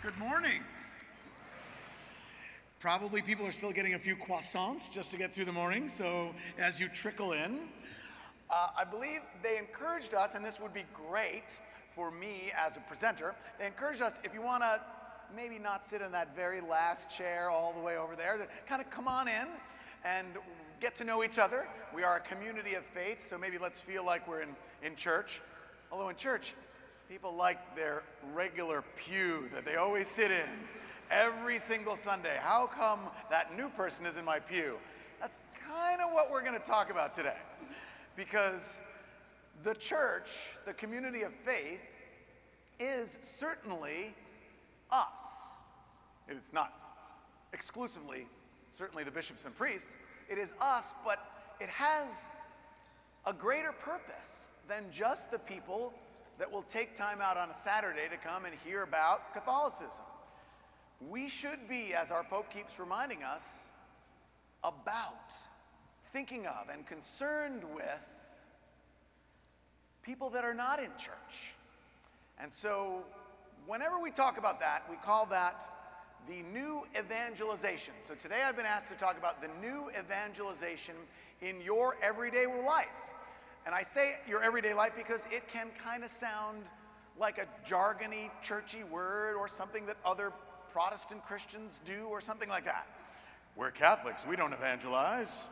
Good morning. Probably people are still getting a few croissants just to get through the morning, so as you trickle in, I believe they encouraged us, and this would be great for me as a presenter, they encouraged us, if you want to maybe not sit in that very last chair all the way over there, to kind of come on in and get to know each other. We are a community of faith, so maybe let's feel like we're in church. Although in church, people like their regular pew that they always sit in every single Sunday. How come that new person is in my pew? That's kind of what we're going to talk about today. Because the church, the community of faith, is certainly us. It's not exclusively, certainly the bishops and priests. It is us, but it has a greater purpose than just the people that will take time out on a Saturday to come and hear about Catholicism. We should be, as our Pope keeps reminding us, about, thinking of, and concerned with people that are not in church. And so, whenever we talk about that, we call that the new evangelization. So today I've been asked to talk about the new evangelization in your everyday life. And I say your everyday life because it can kind of sound like a jargony, churchy word or something that other Protestant Christians do or something like that. We're Catholics, we don't evangelize.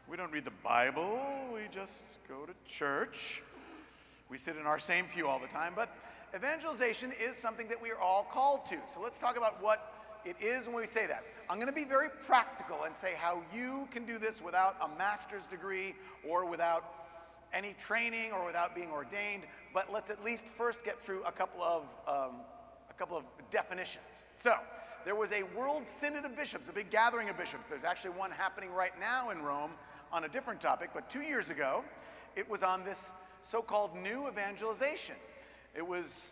We don't read the Bible, we just go to church. We sit in our same pew all the time, but evangelization is something that we are all called to. So let's talk about what it is when we say that. I'm going to be very practical and say how you can do this without a master's degree or without any training or without being ordained, but let's at least first get through a couple of definitions. So, there was a World Synod of Bishops, a big gathering of bishops. There's actually one happening right now in Rome on a different topic, but 2 years ago, it was on this so-called new evangelization. It was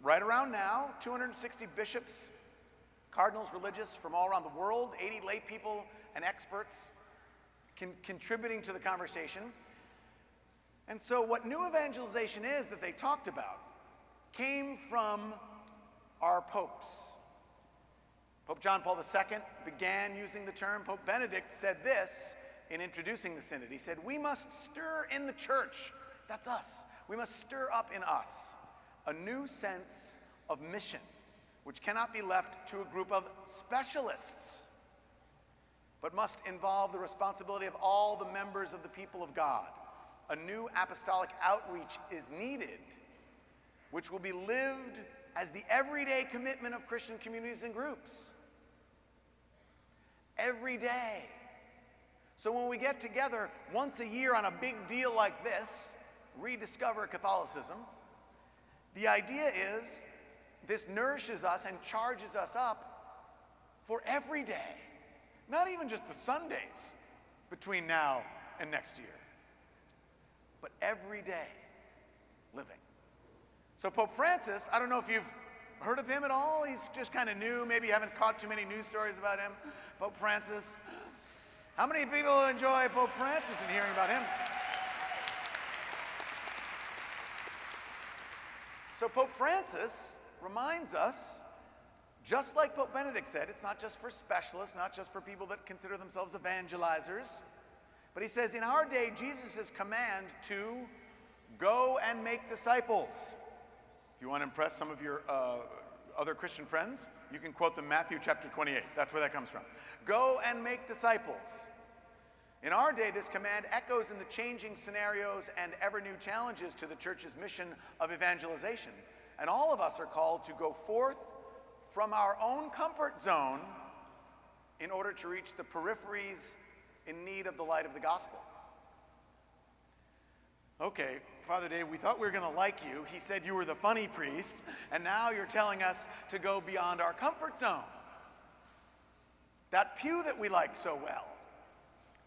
right around now, 260 bishops, cardinals, religious from all around the world, 80 lay people and experts contributing to the conversation. And so what new evangelization is that they talked about came from our popes. Pope John Paul II began using the term. Pope Benedict said this in introducing the synod. He said, "We must stir in the church," that's us, "we must stir up in us a new sense of mission, which cannot be left to a group of specialists, but must involve the responsibility of all the members of the people of God. A new apostolic outreach is needed, which will be lived as the everyday commitment of Christian communities and groups. Every day. So when we get together once a year on a big deal like this, Rediscover Catholicism, the idea is this nourishes us and charges us up for every day. Not even just the Sundays between now and next year, but every day living. So Pope Francis, I don't know if you've heard of him at all. He's just kind of new. Maybe you haven't caught too many news stories about him. Pope Francis. How many people enjoy Pope Francis and hearing about him? So Pope Francis reminds us, just like Pope Benedict said, it's not just for specialists, not just for people that consider themselves evangelizers, but he says in our day, Jesus' command to go and make disciples. If you want to impress some of your other Christian friends, you can quote them Matthew chapter 28. That's where that comes from. Go and make disciples. In our day, this command echoes in the changing scenarios and ever-new challenges to the church's mission of evangelization. And all of us are called to go forth from our own comfort zone in order to reach the peripheries in need of the light of the gospel. Okay, Father Dave, we thought we were going to like you. He said you were the funny priest, and now you're telling us to go beyond our comfort zone. That pew that we like so well.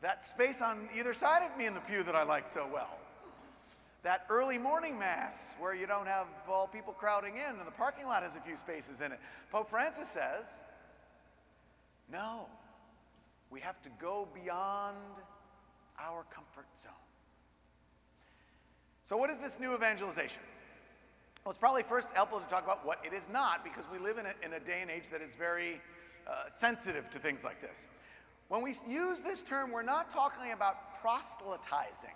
That space on either side of me in the pew that I like so well. That early morning mass where you don't have all people crowding in and the parking lot has a few spaces in it. Pope Francis says, no, we have to go beyond our comfort zone. So what is this new evangelization? Well, it's probably first helpful to talk about what it is not, because we live in a day and age that is very sensitive to things like this. When we use this term, we're not talking about proselytizing.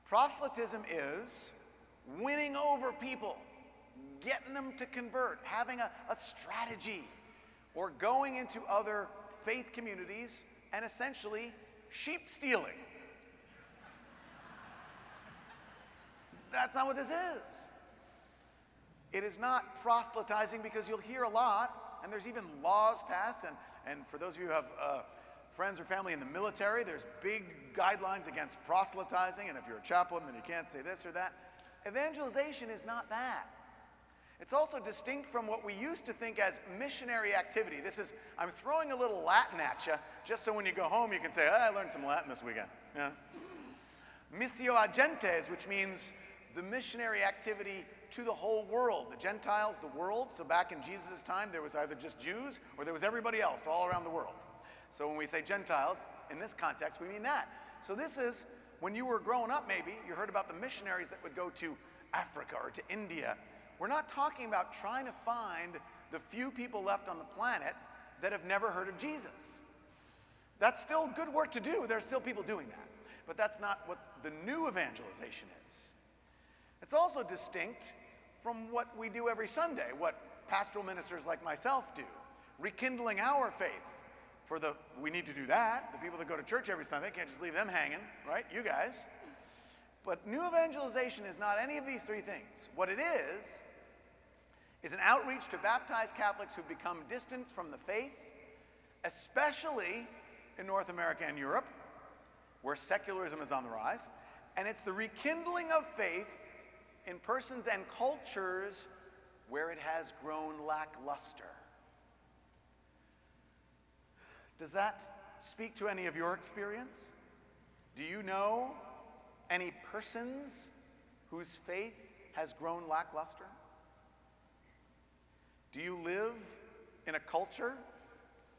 Proselytism is winning over people, getting them to convert, having a strategy, or going into other faith communities and essentially sheep stealing. That's not what this is. It is not proselytizing, because you'll hear a lot, and there's even laws passed, and for those of you who have friends or family in the military, there's big guidelines against proselytizing, and if you're a chaplain, then you can't say this or that. Evangelization is not that. It's also distinct from what we used to think as missionary activity. I'm throwing a little Latin at you, just so when you go home you can say, I learned some Latin this weekend. Yeah. Missio agentes, which means the missionary activity to the whole world. The Gentiles, the world. So back in Jesus' time, there was either just Jews or there was everybody else all around the world. So when we say Gentiles, in this context, we mean that. So this is, when you were growing up maybe, you heard about the missionaries that would go to Africa or to India. We're not talking about trying to find the few people left on the planet that have never heard of Jesus. That's still good work to do. There's still people doing that. But that's not what the new evangelization is. It's also distinct from what we do every Sunday, what pastoral ministers like myself do, rekindling our faith. We need to do that. The people that go to church every Sunday, can't just leave them hanging, right? You guys. But new evangelization is not any of these three things. What it is an outreach to baptized Catholics who've become distant from the faith, especially in North America and Europe, where secularism is on the rise. And it's the rekindling of faith in persons and cultures where it has grown lackluster. Does that speak to any of your experience? Do you know any persons whose faith has grown lackluster? Do you live in a culture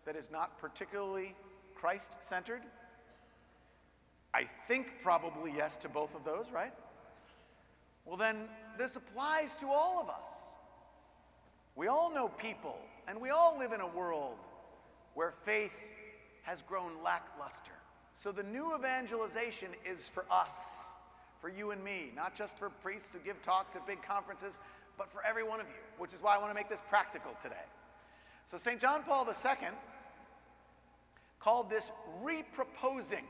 that is not particularly Christ-centered? I think probably yes to both of those, right? Well, then this applies to all of us. We all know people, and we all live in a world where faith has grown lackluster. So the new evangelization is for us, for you and me, not just for priests who give talks at big conferences, but for every one of you, which is why I want to make this practical today. So St. John Paul II called this reproposing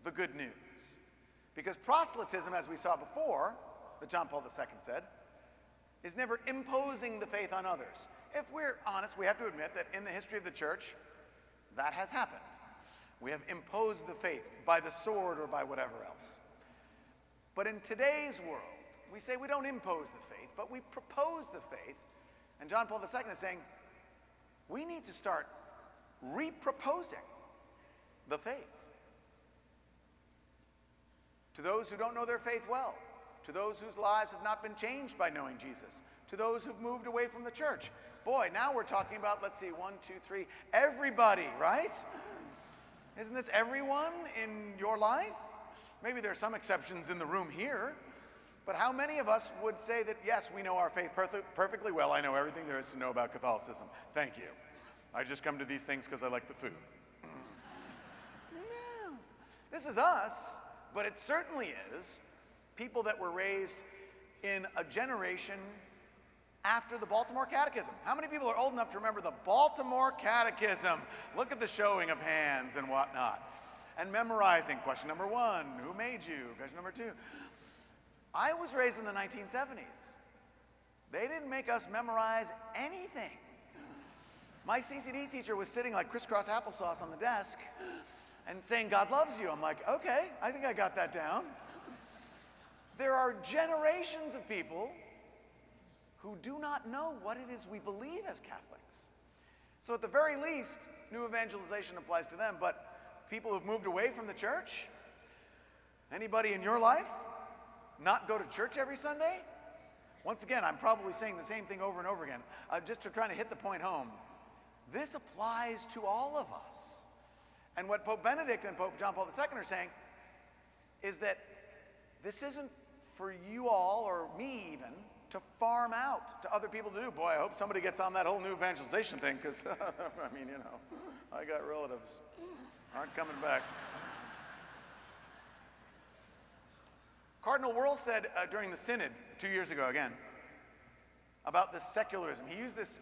the good news. Because proselytism, as we saw before, that John Paul II said, is never imposing the faith on others. If we're honest, we have to admit that in the history of the church, that has happened. We have imposed the faith by the sword or by whatever else. But in today's world, we say we don't impose the faith, but we propose the faith. And John Paul II is saying, we need to start reproposing the faith. To those who don't know their faith well, to those whose lives have not been changed by knowing Jesus, to those who've moved away from the church. Boy, now we're talking about, let's see, 1, 2, 3, everybody, right? Isn't this everyone in your life? Maybe there are some exceptions in the room here, but how many of us would say that, yes, we know our faith perfectly well. I know everything there is to know about Catholicism. Thank you. I just come to these things because I like the food. No. This is us, but it certainly is people that were raised in a generation after the Baltimore Catechism. How many people are old enough to remember the Baltimore Catechism? Look at the showing of hands and whatnot. And memorizing. Question number 1, who made you? Question number 2. I was raised in the 1970s. They didn't make us memorize anything. My CCD teacher was sitting like crisscross applesauce on the desk and saying, God loves you. I'm like, okay, I think I got that down. There are generations of people who do not know what it is we believe as Catholics. So at the very least, new evangelization applies to them, but people who've moved away from the church, anybody in your life not go to church every Sunday? Once again, I'm probably saying the same thing over and over again, just to try to hit the point home. This applies to all of us. And what Pope Benedict and Pope John Paul II are saying is that this isn't for you all, or me even, to farm out to other people to do. Boy, I hope somebody gets on that whole new evangelization thing, because, I mean, you know, I got relatives. Aren't coming back. Cardinal Wuerl said during the synod 2 years ago, again, about this secularism. He used this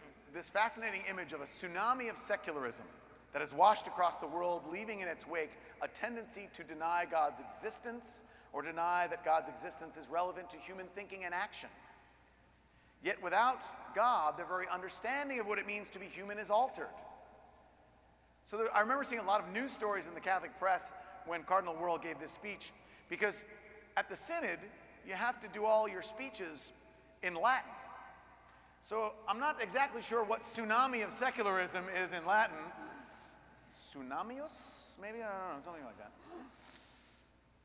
fascinating image of a tsunami of secularism that has washed across the world, leaving in its wake a tendency to deny God's existence or deny that God's existence is relevant to human thinking and action. Yet without God, the very understanding of what it means to be human is altered. So I remember seeing a lot of news stories in the Catholic press when Cardinal Wuerl gave this speech, because at the synod, you have to do all your speeches in Latin. So I'm not exactly sure what tsunami of secularism is in Latin. Tsunamius? Maybe? I don't know, something like that.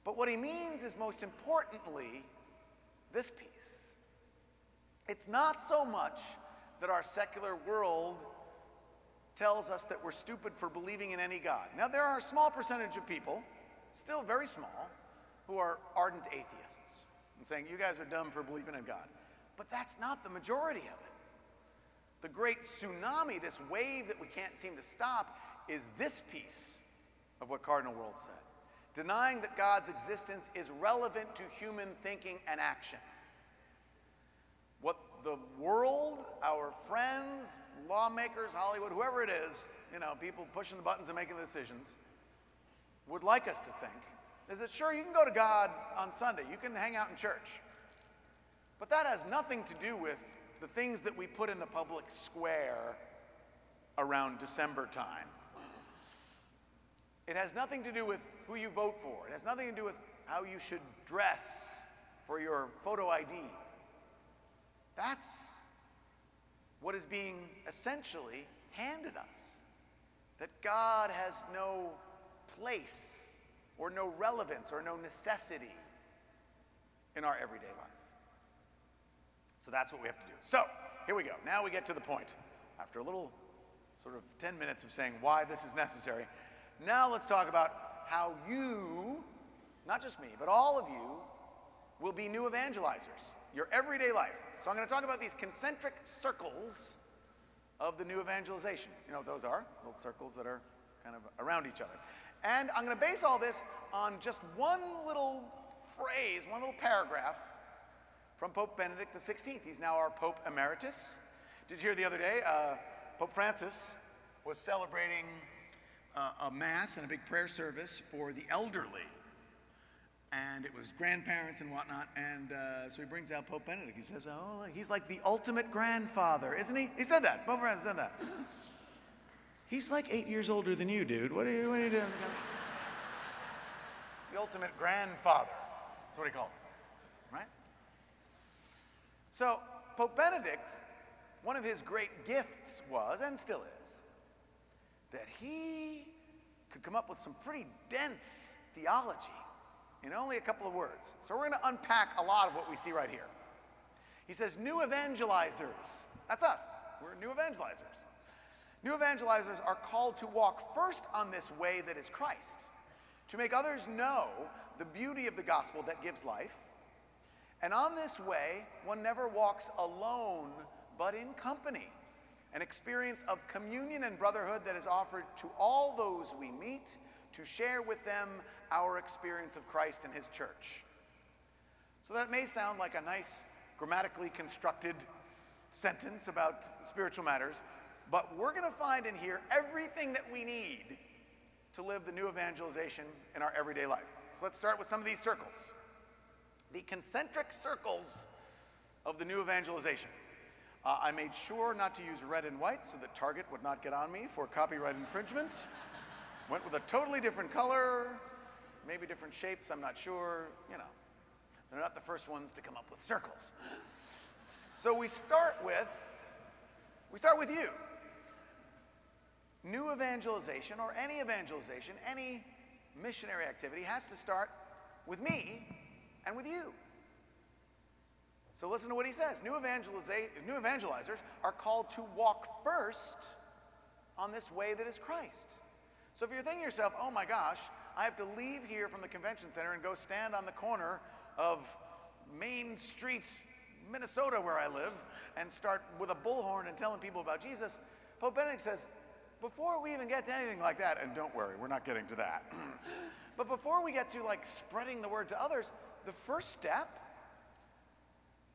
But what he means is, most importantly, this piece. It's not so much that our secular world tells us that we're stupid for believing in any God. Now, there are a small percentage of people, still very small, who are ardent atheists and saying, you guys are dumb for believing in God. But that's not the majority of it. The great tsunami, this wave that we can't seem to stop, is this piece of what Cardinal Wuerl said. Denying that God's existence is relevant to human thinking and action. What the world, our friends, lawmakers, Hollywood, whoever it is, you know, people pushing the buttons and making the decisions, would like us to think is that, sure, you can go to God on Sunday, you can hang out in church, but that has nothing to do with the things that we put in the public square around December time. It has nothing to do with who you vote for. It has nothing to do with how you should dress for your photo ID. That's what is being essentially handed us. That God has no place or no relevance or no necessity in our everyday life. So that's what we have to do. So here we go. Now we get to the point. After a little sort of 10 minutes of saying why this is necessary, now let's talk about how you, not just me, but all of you, will be new evangelizers, your everyday life. So I'm going to talk about these concentric circles of the new evangelization. You know what those are? Little circles that are kind of around each other. And I'm going to base all this on just one little phrase, one little paragraph from Pope Benedict XVI. He's now our Pope Emeritus. Did you hear the other day, Pope Francis was celebrating a mass and a big prayer service for the elderly. And it was grandparents and whatnot, and so he brings out Pope Benedict. He says, oh, he's like the ultimate grandfather, isn't he? He said that. Pope Francis said that. He's like 8 years older than you, dude. What are you doing? It's the ultimate grandfather. That's what he called him, right? So Pope Benedict, one of his great gifts was, and still is, that he could come up with some pretty dense theology in only a couple of words. So we're going to unpack a lot of what we see right here. He says, new evangelizers. That's us. We're new evangelizers. New evangelizers are called to walk first on this way that is Christ, to make others know the beauty of the gospel that gives life. And on this way, one never walks alone, but in company, an experience of communion and brotherhood that is offered to all those we meet, to share with them our experience of Christ and his church. So that may sound like a nice, grammatically constructed sentence about spiritual matters, but we're going to find in here everything that we need to live the new evangelization in our everyday life. So let's start with some of these circles. The concentric circles of the new evangelization. I made sure not to use red and white so that Target would not get on me for copyright infringement. Went with a totally different color, maybe different shapes, I'm not sure, you know. They're not the first ones to come up with circles. So we start with you. New evangelization, or any evangelization, any missionary activity has to start with me and with you. So listen to what he says. New evangelizers are called to walk first on this way that is Christ. So if you're thinking to yourself, oh my gosh, I have to leave here from the convention center and go stand on the corner of Main Street, Minnesota where I live and start with a bullhorn and telling people about Jesus, Pope Benedict says, before we even get to anything like that, and don't worry, we're not getting to that, but before we get to like spreading the word to others, the first step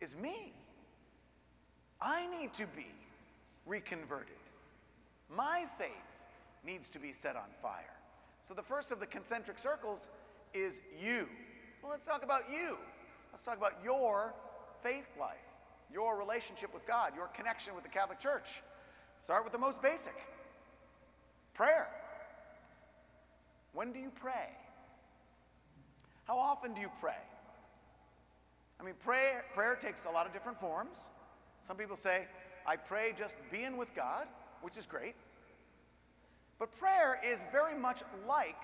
is me. I need to be reconverted. My faith needs to be set on fire. So the first of the concentric circles is you. So let's talk about you. Let's talk about your faith life, your relationship with God, your connection with the Catholic Church. Start with the most basic. Prayer. When do you pray? How often do you pray? I mean, prayer takes a lot of different forms. Some people say, I pray just being with God, which is great. But prayer is very much like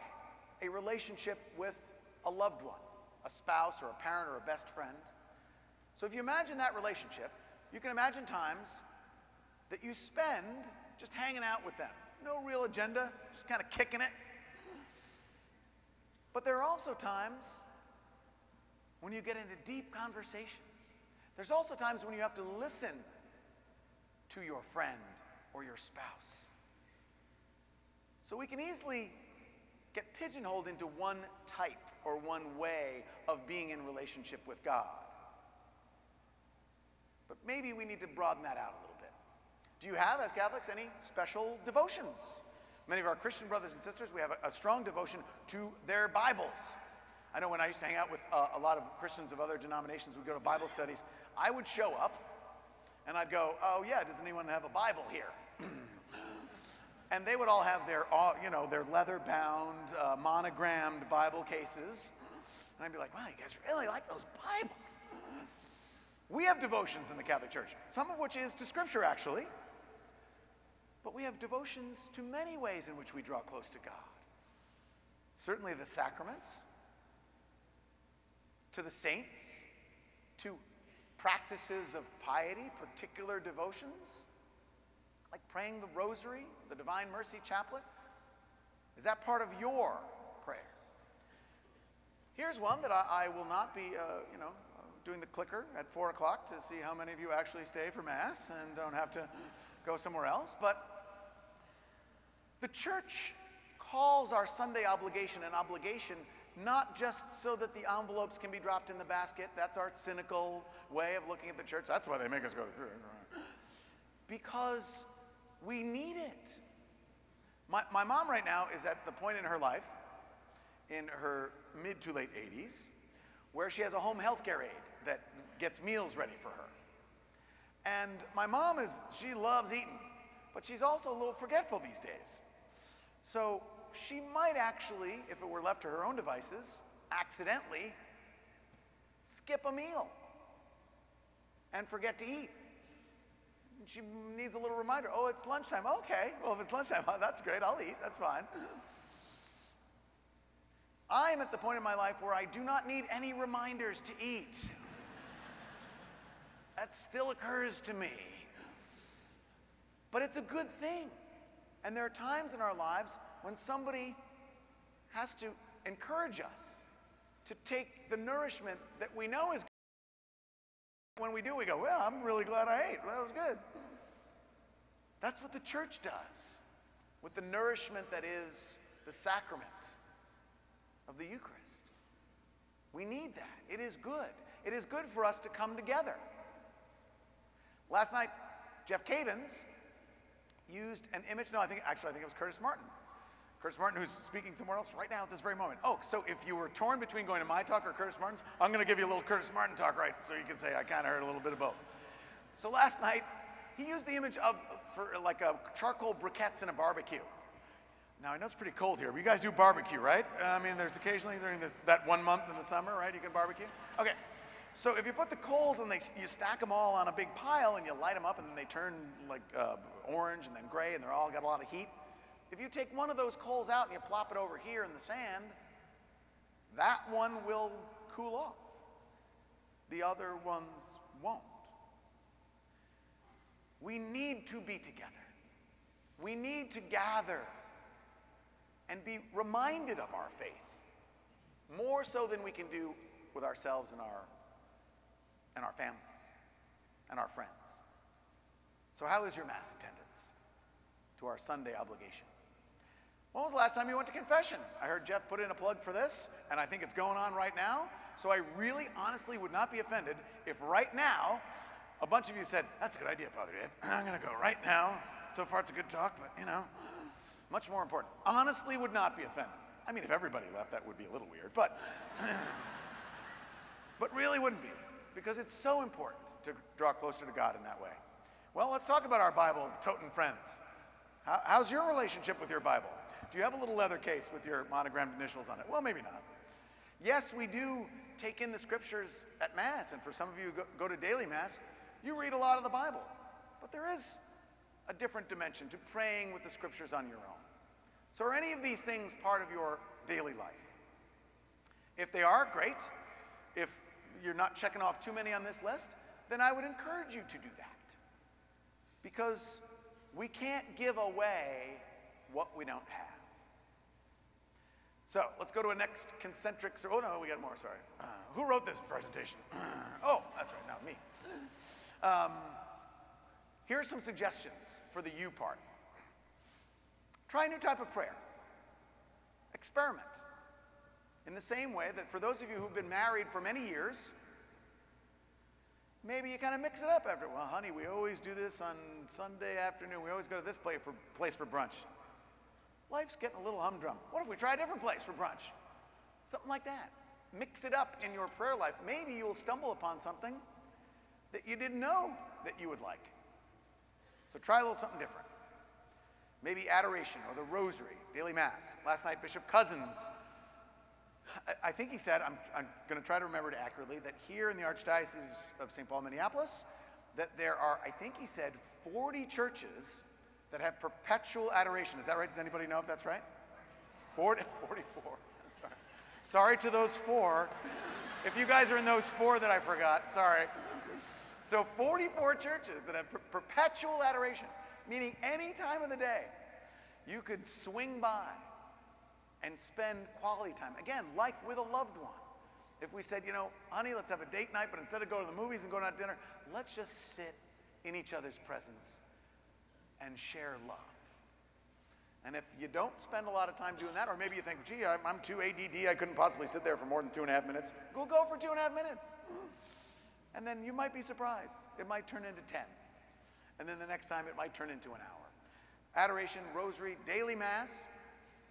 a relationship with a loved one, a spouse or a parent or a best friend. So if you imagine that relationship, you can imagine times that you spend just hanging out with them. No real agenda, just kind of kicking it. But there are also times when you get into deep conversations. There's also times when you have to listen to your friend or your spouse. So we can easily get pigeonholed into one type or one way of being in relationship with God. But maybe we need to broaden that out a little bit. Do you have, as Catholics, any special devotions? Many of our Christian brothers and sisters, we have a strong devotion to their Bibles. I know when I used to hang out with a lot of Christians of other denominations, we'd go to Bible studies, I would show up and I'd go, oh yeah, does anyone have a Bible here? And they would all have their, their leather-bound, monogrammed Bible cases. And I'd be like, wow, you guys really like those Bibles. We have devotions in the Catholic Church, some of which is to Scripture, actually. But we have devotions to many ways in which we draw close to God. Certainly the sacraments, to the saints, to practices of piety, particular devotions, like praying the Rosary, the Divine Mercy Chaplet. Is that part of your prayer? Here's one that I will not be, doing the clicker at 4 o'clock to see how many of you actually stay for Mass and don't have to go somewhere else. But the Church calls our Sunday obligation an obligation not just so that the envelopes can be dropped in the basket. That's our cynical way of looking at the Church. That's why they make us go to church. Because we need it. My mom right now is at the point in her life, in her mid to late 80s, where she has a home health care aide that gets meals ready for her. And my mom she loves eating, but she's also a little forgetful these days. So she might actually, if it were left to her own devices, accidentally skip a meal and forget to eat. She needs a little reminder. Oh, it's lunchtime. Okay, well, if it's lunchtime, that's great. I'll eat. That's fine. I'm at the point in my life where I do not need any reminders to eat. That still occurs to me. But it's a good thing. And there are times in our lives when somebody has to encourage us to take the nourishment that we know is good. When we do, we go, well, I'm really glad I ate. Well, that was good. That's what the Church does with the nourishment that is the sacrament of the Eucharist. We need that. It is good. It is good for us to come together. Last night, Jeff Cavins used an image. No, I think it was Curtis Martin. Curtis Martin, who's speaking somewhere else right now at this very moment. Oh, so if you were torn between going to my talk or Curtis Martin's, I'm going to give you a little Curtis Martin talk, right? So you can say I kind of heard a little bit of both. So last night, he used the image for like a charcoal briquettes in a barbecue. Now, I know it's pretty cold here, but you guys do barbecue, right? I mean, there's occasionally during that 1 month in the summer, right, you can barbecue? Okay, so if you put the coals and you stack them all on a big pile and you light them up and then they turn like orange and then gray and they're all got a lot of heat, if you take one of those coals out and you plop it over here in the sand, that one will cool off. The other ones won't. We need to be together. We need to gather and be reminded of our faith, more so than we can do with ourselves and our families. and our friends. So how is your Mass attendance to our Sunday obligation? When was the last time you went to confession? I heard Jeff put in a plug for this, and I think it's going on right now. So I really, honestly would not be offended if right now, a bunch of you said, that's a good idea, Father Dave. I'm going to go right now. So far it's a good talk, but much more important. Honestly would not be offended. I mean, if everybody left, that would be a little weird, but really wouldn't be, because it's so important to draw closer to God in that way. Well, let's talk about our Bible-toting friends. How's your relationship with your Bible? Do you have a little leather case with your monogrammed initials on it? Well, maybe not. Yes, we do take in the scriptures at Mass, and for some of you who go to daily Mass, you read a lot of the Bible. But there is a different dimension to praying with the scriptures on your own. So are any of these things part of your daily life? If they are, great. If you're not checking off too many on this list, then I would encourage you to do that. Because we can't give away what we don't have. So let's go to a next concentric circle. Oh no, we got more, sorry. Who wrote this presentation? Oh, that's right, not me. Here are some suggestions for the you part. Try a new type of prayer. Experiment. In the same way that for those of you who've been married for many years, maybe you kind of mix it up after, well, honey, we always do this on Sunday afternoon. We always go to this place for brunch. Life's getting a little humdrum. What if we try a different place for brunch? Something like that. Mix it up in your prayer life. Maybe you'll stumble upon something that you didn't know that you would like. So try a little something different. Maybe adoration or the rosary, daily Mass. Last night, Bishop Cousins, I think he said, I'm going to try to remember it accurately, that here in the Archdiocese of St. Paul, Minneapolis, that there are, I think he said, 40 churches that have perpetual adoration. Is that right? Does anybody know if that's right? 44. Sorry to those 4. If you guys are in those 4 that I forgot, sorry. So 44 churches that have perpetual adoration, meaning any time of the day, you could swing by and spend quality time. Again, like with a loved one. If we said, honey, let's have a date night, but instead of going to the movies and going out to dinner, let's just sit in each other's presence and share love. And if you don't spend a lot of time doing that, or maybe you think, gee, I'm too ADD, I couldn't possibly sit there for more than 2.5 minutes, we'll go for 2.5 minutes. And then you might be surprised. It might turn into 10. And then the next time it might turn into an hour. Adoration, rosary, daily Mass.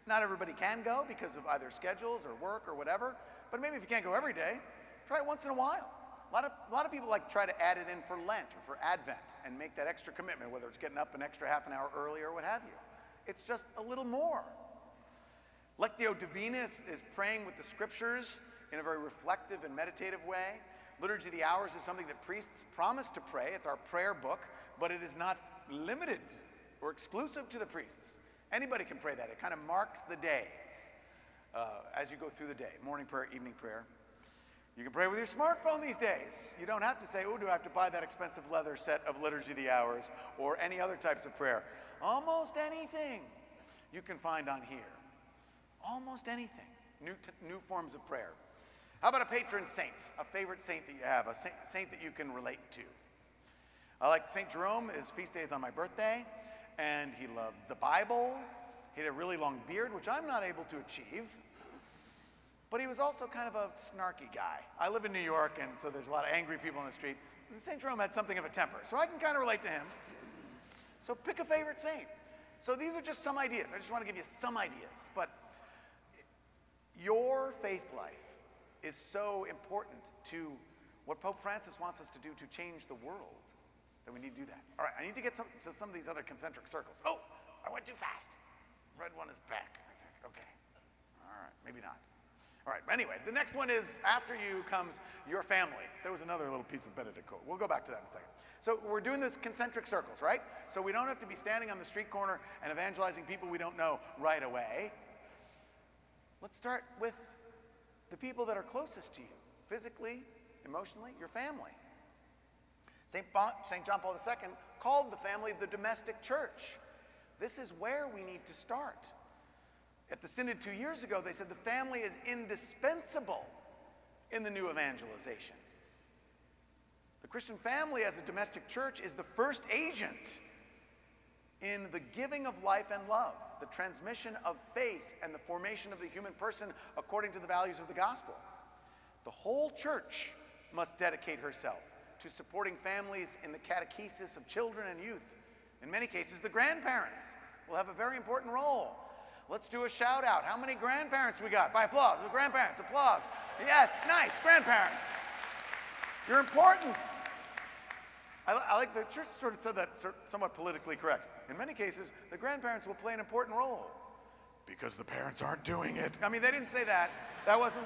Not everybody can go because of either schedules or work or whatever, but maybe if you can't go every day, try it once in a while. A lot of people try to add it in for Lent or for Advent and make that extra commitment, whether it's getting up an extra half an hour early or what have you. It's just a little more. Lectio Divina is praying with the scriptures in a very reflective and meditative way. Liturgy of the Hours is something that priests promise to pray. It's our prayer book, but it is not limited or exclusive to the priests. Anybody can pray that. It kind of marks the days as you go through the day. Morning prayer, evening prayer. You can pray with your smartphone these days. You don't have to say, oh, do I have to buy that expensive leather set of Liturgy of the Hours or any other types of prayer. Almost anything you can find on here. Almost anything. New forms of prayer. How about a patron saint, a favorite saint that you have, a saint that you can relate to? I like St. Jerome. His feast day is on my birthday, and he loved the Bible. He had a really long beard, which I'm not able to achieve. But he was also kind of a snarky guy. I live in New York, and so there's a lot of angry people on the street. St. Jerome had something of a temper, so I can kind of relate to him. So pick a favorite saint. So these are just some ideas. I just want to give you some ideas. But your faith life is so important to what Pope Francis wants us to do to change the world that we need to do that. All right, I need to get to some of these other concentric circles. Oh, I went too fast. Red one is back, I think. Okay. All right, maybe not. All right, anyway, the next one is after you comes your family. There was another little piece of Benedict quote. We'll go back to that in a second. So we're doing this concentric circles, right? So we don't have to be standing on the street corner and evangelizing people we don't know right away. Let's start with the people that are closest to you, physically, emotionally, your family. St. John Paul II called the family the domestic church. This is where we need to start. At the Synod 2 years ago, they said the family is indispensable in the new evangelization. The Christian family as a domestic church is the first agent in the giving of life and love, the transmission of faith, and the formation of the human person according to the values of the gospel. The whole church must dedicate herself to supporting families in the catechesis of children and youth. In many cases, the grandparents will have a very important role. Let's do a shout out. How many grandparents we got? By applause. Grandparents, applause. Yes, nice, grandparents. You're important. I like the church sort of said that somewhat politically correct. In many cases, the grandparents will play an important role because the parents aren't doing it. I mean, they didn't say that. That was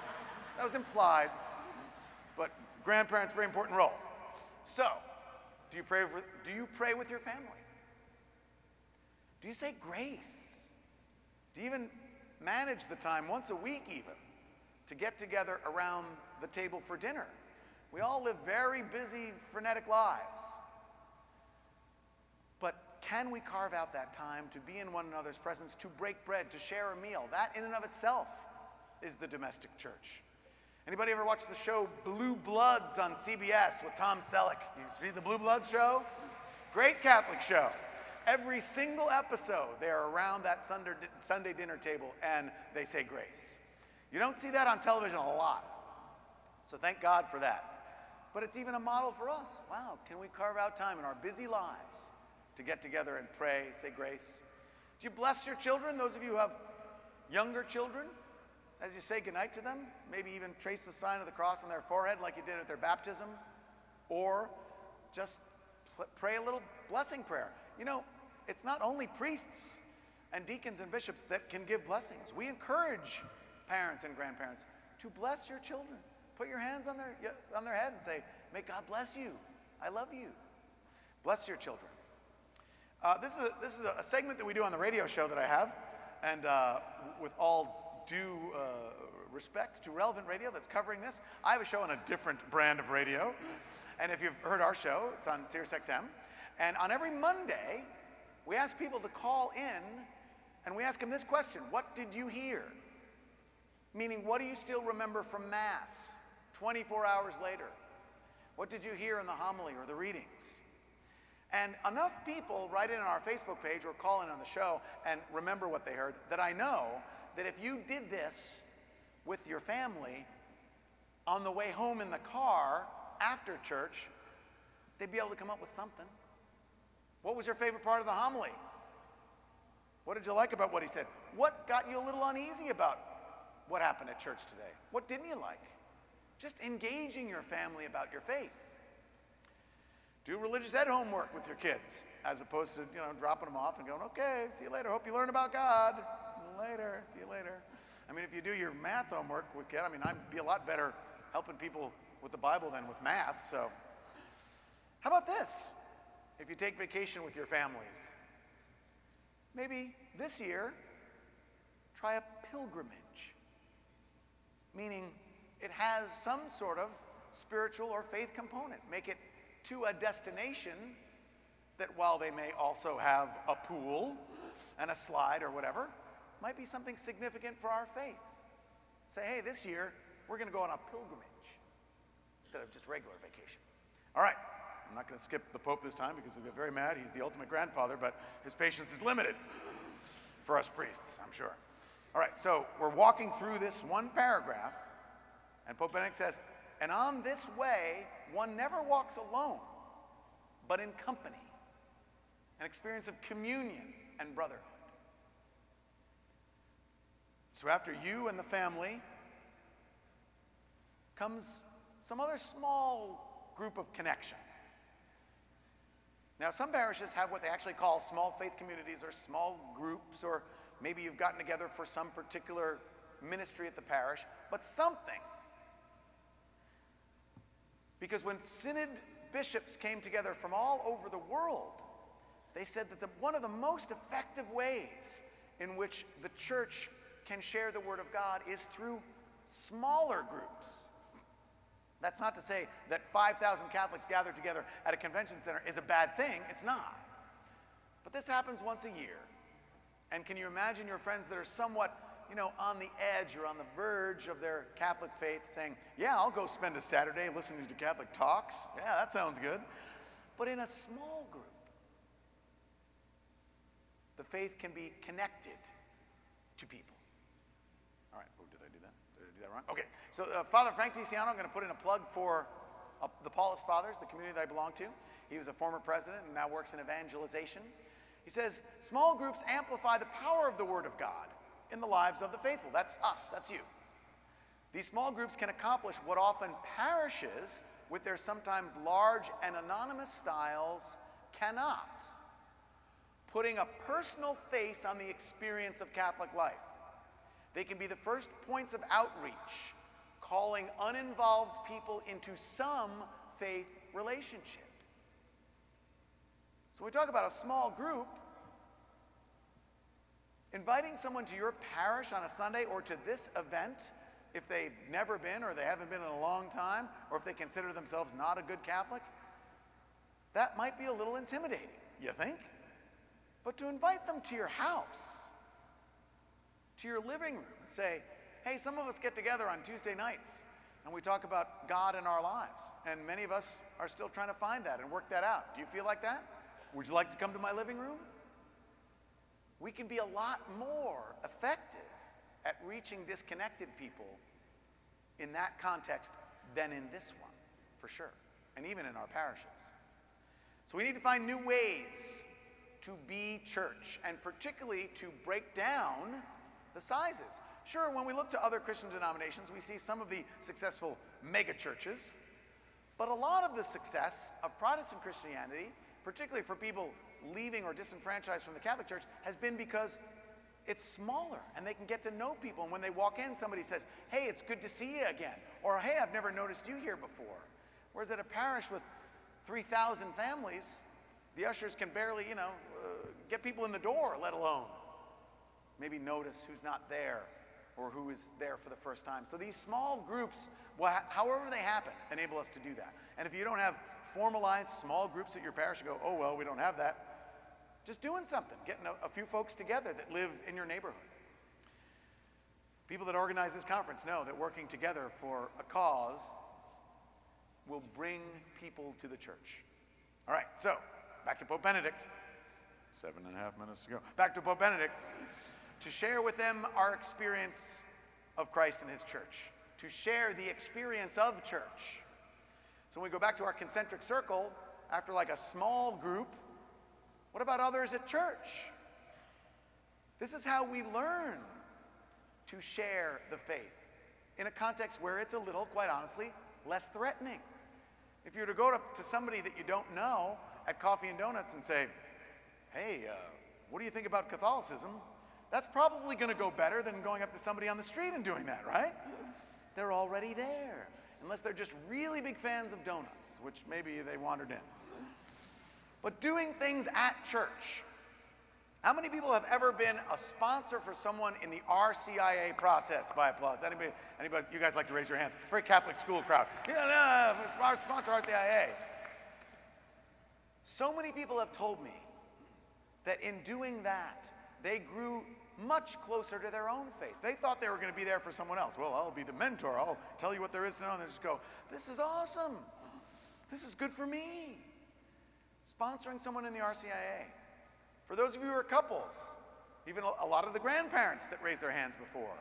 implied. But grandparents, very important role. So, do you pray with your family? Do you say grace? Do you even manage the time once a week even to get together around the table for dinner? We all live very busy, frenetic lives. But can we carve out that time to be in one another's presence, to break bread, to share a meal? That in and of itself is the domestic church. Anybody ever watch the show Blue Bloods on CBS with Tom Selleck? You see the Blue Bloods show? Great Catholic show. Every single episode, they're around that Sunday dinner table and they say grace. You don't see that on television a lot. So thank God for that. But it's even a model for us. Wow, can we carve out time in our busy lives to get together and pray, say grace? Do you bless your children, those of you who have younger children, as you say goodnight to them? Maybe even trace the sign of the cross on their forehead like you did at their baptism? Or just pray a little blessing prayer. You know, it's not only priests and deacons and bishops that can give blessings. We encourage parents and grandparents to bless your children. Put your hands on their head and say, may God bless you. I love you. Bless your children. This is a segment that we do on the radio show that I have, and with all due respect to Relevant Radio that's covering this, I have a show on a different brand of radio. And if you've heard our show, it's on SiriusXM. And on every Monday, we ask people to call in, and we ask them this question: what did you hear? Meaning, what do you still remember from Mass 24 hours later? What did you hear in the homily or the readings? And enough people write in on our Facebook page or call in on the show and remember what they heard, that I know that if you did this with your family on the way home in the car after church, they'd be able to come up with something. What was your favorite part of the homily? What did you like about what he said? What got you a little uneasy about what happened at church today? What didn't you like? Just engaging your family about your faith. Do religious ed homework with your kids, as opposed to, dropping them off and going, okay, see you later, hope you learn about God. Later, see you later. I mean, if you do your math homework with kids, I'd be a lot better helping people with the Bible than with math, so. How about this? If you take vacation with your families, maybe this year, try a pilgrimage. Meaning, it has some sort of spiritual or faith component. Make it to a destination that, while they may also have a pool and a slide or whatever, might be something significant for our faith. Say, hey, this year, we're going to go on a pilgrimage instead of just regular vacation. All right, I'm not going to skip the Pope this time because he'll get very mad. He's the ultimate grandfather, but his patience is limited for us priests, I'm sure. All right, so we're walking through this one paragraph, and Pope Benedict says, and on this way, one never walks alone, but in company, an experience of communion and brotherhood. So after you and the family comes some other small group of connection. Now, some parishes have what they actually call small faith communities or small groups, or maybe you've gotten together for some particular ministry at the parish, but something. Because when synod bishops came together from all over the world, they said that one of the most effective ways in which the church can share the Word of God is through smaller groups. That's not to say that 5,000 Catholics gathered together at a convention center is a bad thing. It's not. But this happens once a year. And can you imagine your friends that are somewhat, on the edge or on the verge of their Catholic faith saying, yeah, I'll go spend a Saturday listening to Catholic talks. Yeah, that sounds good. But in a small group, the faith can be connected to people. All right, oh, did I do that? Did I do that wrong? Okay, so Father Frank DiCiano, I'm going to put in a plug for the Paulist Fathers, the community that I belong to. He was a former president and now works in evangelization. He says, small groups amplify the power of the Word of God in the lives of the faithful. That's us, that's you. These small groups can accomplish what often parishes with their sometimes large and anonymous styles cannot. Putting a personal face on the experience of Catholic life. They can be the first points of outreach, calling uninvolved people into some faith relationship. So when we talk about a small group, inviting someone to your parish on a Sunday or to this event, if they've never been or they haven't been in a long time, or if they consider themselves not a good Catholic, that might be a little intimidating, you think? But to invite them to your house, to your living room, and say, hey, some of us get together on Tuesday nights and we talk about God in our lives. And many of us are still trying to find that and work that out. Do you feel like that? Would you like to come to my living room? We can be a lot more effective at reaching disconnected people in that context than in this one, for sure, and even in our parishes. So we need to find new ways to be church, and particularly to break down the sizes. Sure, when we look to other Christian denominations, we see some of the successful mega churches, but a lot of the success of Protestant Christianity, particularly for people leaving or disenfranchised from the Catholic Church, has been because it's smaller and they can get to know people. And when they walk in, somebody says, hey, it's good to see you again. Or, hey, I've never noticed you here before. Whereas at a parish with 3,000 families, the ushers can barely, get people in the door, let alone maybe notice who's not there or who is there for the first time. So these small groups, however they happen, enable us to do that. And if you don't have formalized small groups at your parish, you go, oh, well, we don't have that. Just doing something, getting a few folks together that live in your neighborhood. People that organize this conference know that working together for a cause will bring people to the church. All right, so back to Pope Benedict. 7.5 minutes to go. Back to Pope Benedict. To share with them our experience of Christ and his church. To share the experience of church. So when we go back to our concentric circle, after like a small group, what about others at church? This is how we learn to share the faith in a context where it's a little, quite honestly, less threatening. If you were to go to somebody that you don't know at Coffee and Donuts and say, hey, what do you think about Catholicism? That's probably going to go better than going up to somebody on the street and doing that, right? They're already there, unless they're just really big fans of donuts, which maybe they wandered in. But doing things at church. How many people have ever been a sponsor for someone in the RCIA process? By applause. Anybody, you guys like to raise your hands? Very Catholic school crowd. Yeah, no, sponsor RCIA. So many people have told me that in doing that, they grew much closer to their own faith. They thought they were going to be there for someone else. Well, I'll be the mentor. I'll tell you what there is to know. And they just go, this is awesome. This is good for me. Sponsoring someone in the RCIA. For those of you who are couples, even a lot of the grandparents that raised their hands before,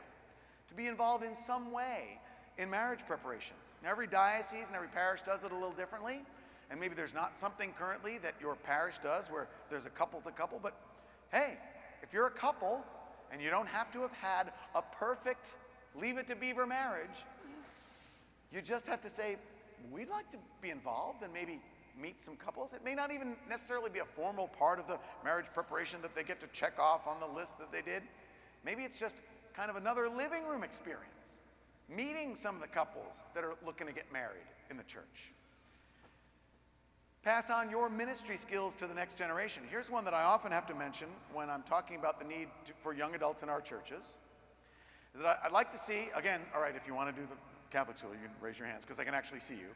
to be involved in some way in marriage preparation. Now, every diocese and every parish does it a little differently, and maybe there's not something currently that your parish does where there's a couple to couple, but hey, if you're a couple and you don't have to have had a perfect Leave It to Beaver marriage, you just have to say, we'd like to be involved and maybe meet some couples. It may not even necessarily be a formal part of the marriage preparation that they get to check off on the list that they did. Maybe it's just kind of another living room experience, meeting some of the couples that are looking to get married in the church. Pass on your ministry skills to the next generation. Here's one that I often have to mention when I'm talking about the need for young adults in our churches. Is that I'd like to see, again, all right, if you want to do the Catholic school, you can raise your hands because I can actually see you.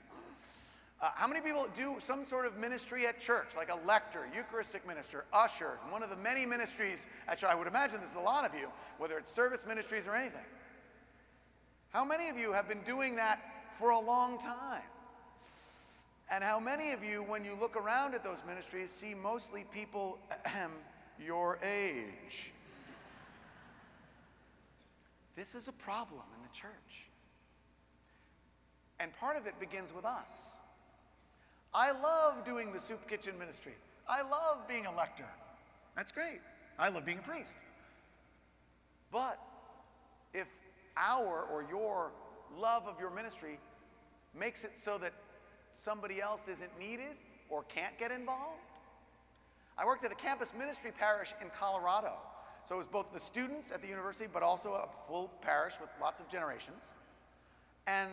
How many people do some sort of ministry at church, like a lector, Eucharistic minister, usher, one of the many ministries at church? I would imagine this is a lot of you, whether it's service ministries or anything. How many of you have been doing that for a long time? And how many of you, when you look around at those ministries, see mostly people your age? This is a problem in the church. And part of it begins with us. I love doing the soup kitchen ministry. I love being a lector. That's great. I love being a priest. But if our or your love of your ministry makes it so that somebody else isn't needed or can't get involved. I worked at a campus ministry parish in Colorado. So it was both the students at the university, but also a full parish with lots of generations. And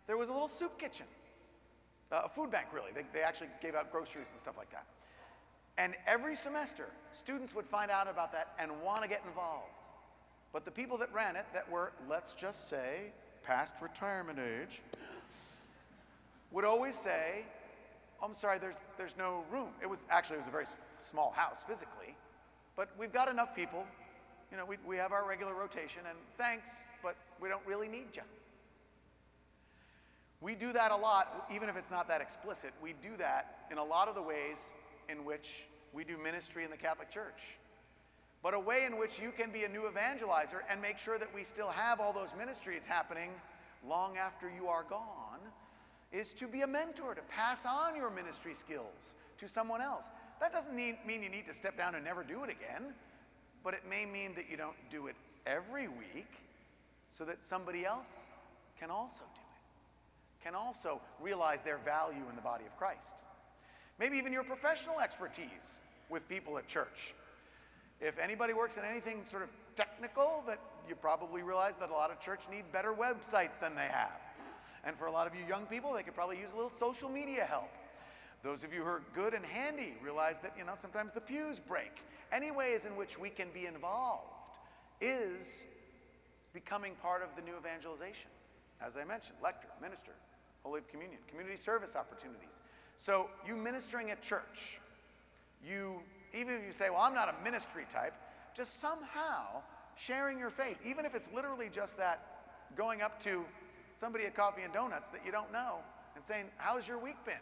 there was a little soup kitchen, a food bank really. They actually gave out groceries and stuff like that. And every semester, students would find out about that and want to get involved. But the people that ran it, that were, let's just say, past retirement age, would always say, oh, I'm sorry, there's no room. It was a very small house physically, but we've got enough people. You know, we have our regular rotation, and thanks, but we don't really need you. We do that a lot, even if it's not that explicit. We do that in a lot of the ways in which we do ministry in the Catholic Church. But a way in which you can be a new evangelizer and make sure that we still have all those ministries happening long after you are gone is to be a mentor, to pass on your ministry skills to someone else. That doesn't mean you need to step down and never do it again, but it may mean that you don't do it every week so that somebody else can also do it, can also realize their value in the body of Christ. Maybe even your professional expertise with people at church. If anybody works in anything sort of technical, that you probably realize that a lot of church need better websites than they have. And for a lot of you young people, they could probably use a little social media help. Those of you who are good and handy realize that, you know, sometimes the pews break. Any ways in which we can be involved is becoming part of the new evangelization. As I mentioned, lector, minister, Holy Communion, community service opportunities. So you ministering at church, even if you say, well, I'm not a ministry type, just somehow sharing your faith, even if it's literally just that going up to somebody at Coffee and Donuts that you don't know and saying, how's your week been?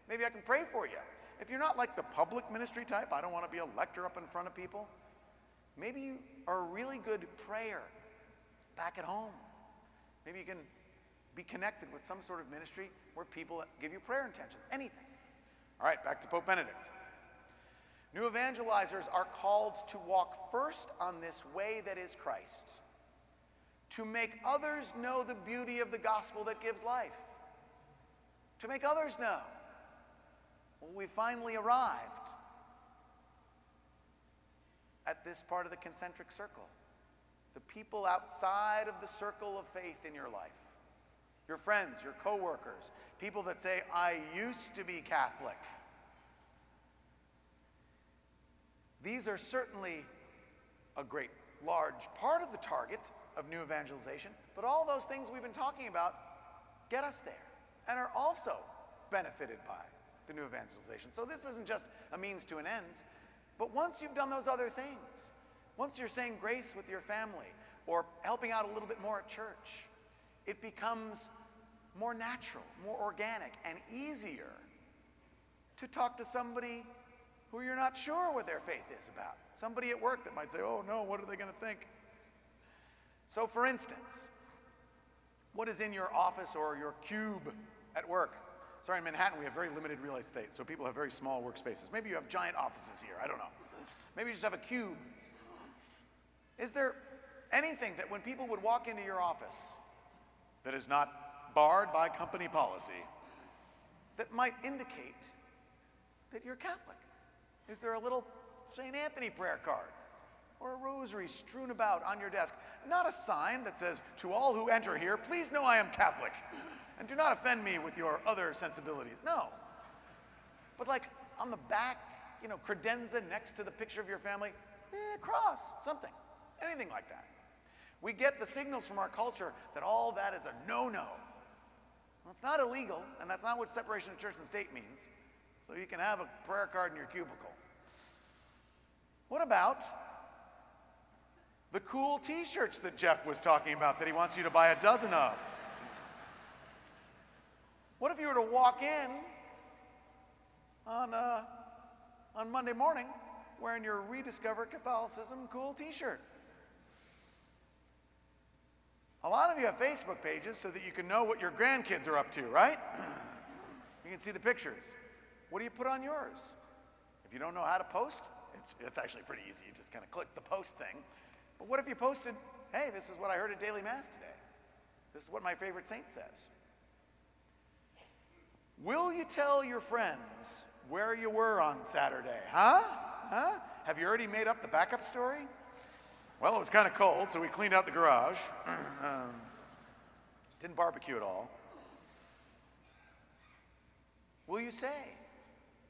Maybe I can pray for you. If you're not like the public ministry type, I don't want to be a lector up in front of people, maybe you are a really good prayer back at home. Maybe you can be connected with some sort of ministry where people give you prayer intentions, anything. All right, back to Pope Benedict. New evangelizers are called to walk first on this way that is Christ, to make others know the beauty of the gospel that gives life, to make others know. Well, we finally arrived at this part of the concentric circle, the people outside of the circle of faith in your life, your friends, your coworkers, people that say, I used to be Catholic. These are certainly a great, large part of the target of new evangelization, but all those things we've been talking about get us there and are also benefited by the new evangelization. So this isn't just a means to an end, but once you've done those other things, once you're saying grace with your family or helping out a little bit more at church, it becomes more natural, more organic, and easier to talk to somebody who you're not sure what their faith is about. Somebody at work that might say, oh no, what are they going to think? So for instance, what is in your office or your cube at work? Sorry, in Manhattan we have very limited real estate, so people have very small workspaces. Maybe you have giant offices here, I don't know. Maybe you just have a cube. Is there anything that when people would walk into your office that is not barred by company policy that might indicate that you're Catholic? Is there a little St. Anthony prayer card or a rosary strewn about on your desk? Not a sign that says, to all who enter here, please know I am Catholic, and do not offend me with your other sensibilities. No. But like on the back, you know, credenza next to the picture of your family, cross, something, anything like that. We get the signals from our culture that all that is a no-no. Well, it's not illegal, and that's not what separation of church and state means. So you can have a prayer card in your cubicle. What about the cool t-shirts that Jeff was talking about that he wants you to buy a dozen of? What if you were to walk in on Monday morning wearing your Rediscover Catholicism cool t-shirt? A lot of you have Facebook pages so that you can know what your grandkids are up to, right? You can see the pictures. What do you put on yours? If you don't know how to post, it's actually pretty easy. You just kind of click the post thing. But what if you posted, hey, this is what I heard at Daily Mass today. This is what my favorite saint says. Will you tell your friends where you were on Saturday? Huh? Have you already made up the backup story? Well, it was kind of cold, so we cleaned out the garage. Didn't barbecue at all. Will you say,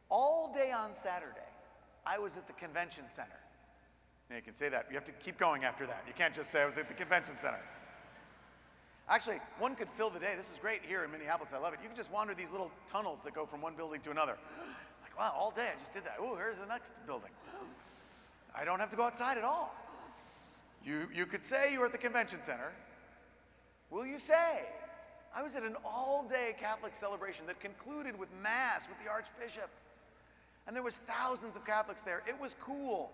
all day on Saturday, I was at the convention center? Now, you can say that. You have to keep going after that. You can't just say I was at the convention center. Actually, one could fill the day. This is great here in Minneapolis. I love it. You can just wander these little tunnels that go from one building to another. Like, wow, all day I just did that. Oh, here's the next building. I don't have to go outside at all. You could say you were at the convention center. Will you say, I was at an all-day Catholic celebration that concluded with Mass with the Archbishop. And there was thousands of Catholics there. It was cool.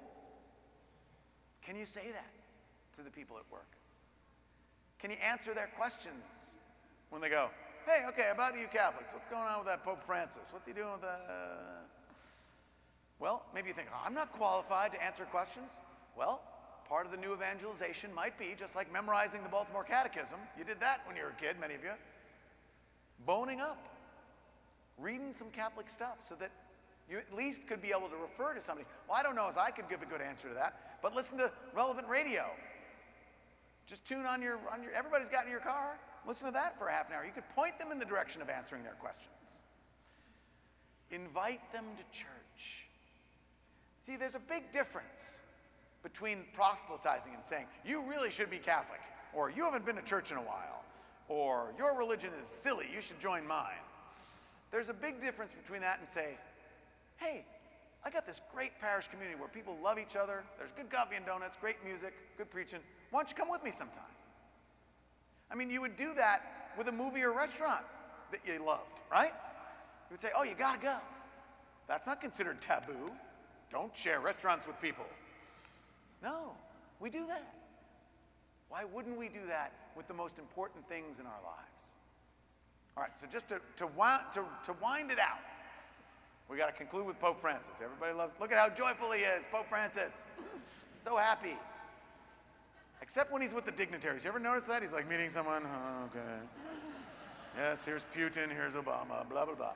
Can you say that to the people at work? Can you answer their questions when they go, hey, okay, about you Catholics, what's going on with that Pope Francis? What's he doing with the... Well, maybe you think, oh, I'm not qualified to answer questions. Well, part of the new evangelization might be, just like memorizing the Baltimore Catechism, you did that when you were a kid, many of you, boning up, reading some Catholic stuff so that you at least could be able to refer to somebody. Well, I don't know as I could give a good answer to that, but listen to relevant radio. Just tune on your everybody's got in your car, listen to that for a half an hour. You could point them in the direction of answering their questions. Invite them to church. See, there's a big difference between proselytizing and saying, you really should be Catholic, or you haven't been to church in a while, or your religion is silly, you should join mine. There's a big difference between that and say, hey, I got this great parish community where people love each other, there's good coffee and donuts, great music, good preaching. Why don't you come with me sometime? I mean, you would do that with a movie or restaurant that you loved, right? You would say, oh, you gotta go. That's not considered taboo. Don't share restaurants with people. No, we do that. Why wouldn't we do that with the most important things in our lives? All right, so just to wind it out, we got to conclude with Pope Francis. Everybody loves, look at how joyful he is, Pope Francis. So happy. Except when he's with the dignitaries. You ever notice that? He's like meeting someone, oh, okay. Yes, here's Putin, here's Obama, blah, blah, blah.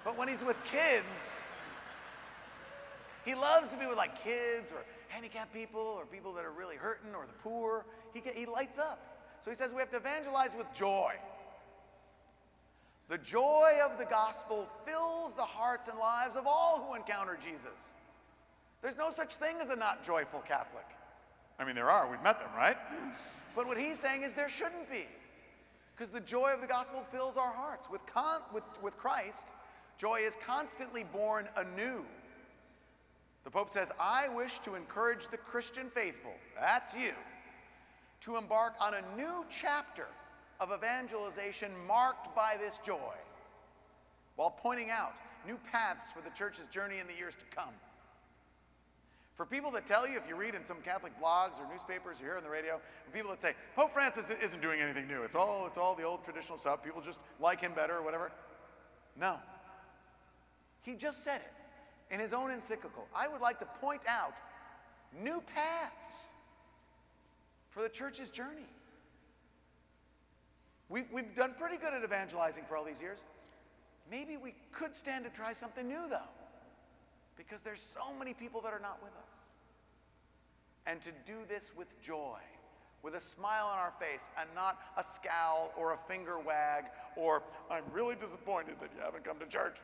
But when he's with kids, he loves to be with like kids or handicapped people or people that are really hurting or the poor. He lights up. So he says we have to evangelize with joy. The joy of the gospel fills the hearts and lives of all who encounter Jesus. There's no such thing as a not joyful Catholic. I mean, there are. We've met them, right? But what he's saying is there shouldn't be. Because the joy of the gospel fills our hearts. With Christ, joy is constantly born anew. The Pope says, I wish to encourage the Christian faithful, that's you, to embark on a new chapter of evangelization marked by this joy, while pointing out new paths for the church's journey in the years to come. For people that tell you, if you read in some Catholic blogs or newspapers or hear on the radio, people that say, Pope Francis isn't doing anything new, it's all the old traditional stuff, people just like him better or whatever. No. He just said it in his own encyclical. I would like to point out new paths for the church's journey. We've done pretty good at evangelizing for all these years. Maybe we could stand to try something new, though, because there's so many people that are not with us. And to do this with joy, with a smile on our face, and not a scowl or a finger wag or, I'm really disappointed that you haven't come to church,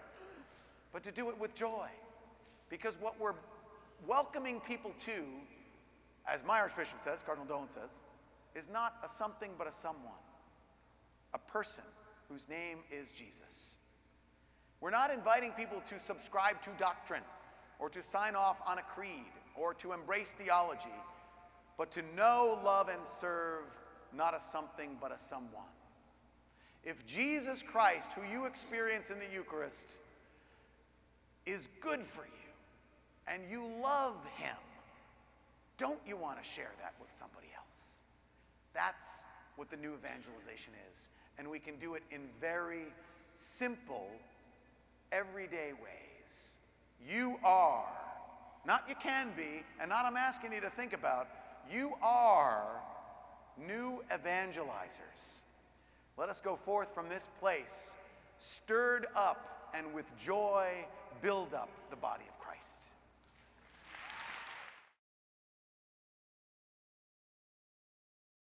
but to do it with joy. Because what we're welcoming people to, as my Archbishop says, Cardinal Dolan says, is not a something but a someone. A person whose name is Jesus. We're not inviting people to subscribe to doctrine or to sign off on a creed or to embrace theology, but to know, love, and serve not a something but a someone. If Jesus Christ, who you experience in the Eucharist, is good for you and you love him, don't you want to share that with somebody else? That's what the new evangelization is. And we can do it in very simple, everyday ways. You are, not you can be, and not I'm asking you to think about, you are new evangelizers. Let us go forth from this place, stirred up and with joy build up the body of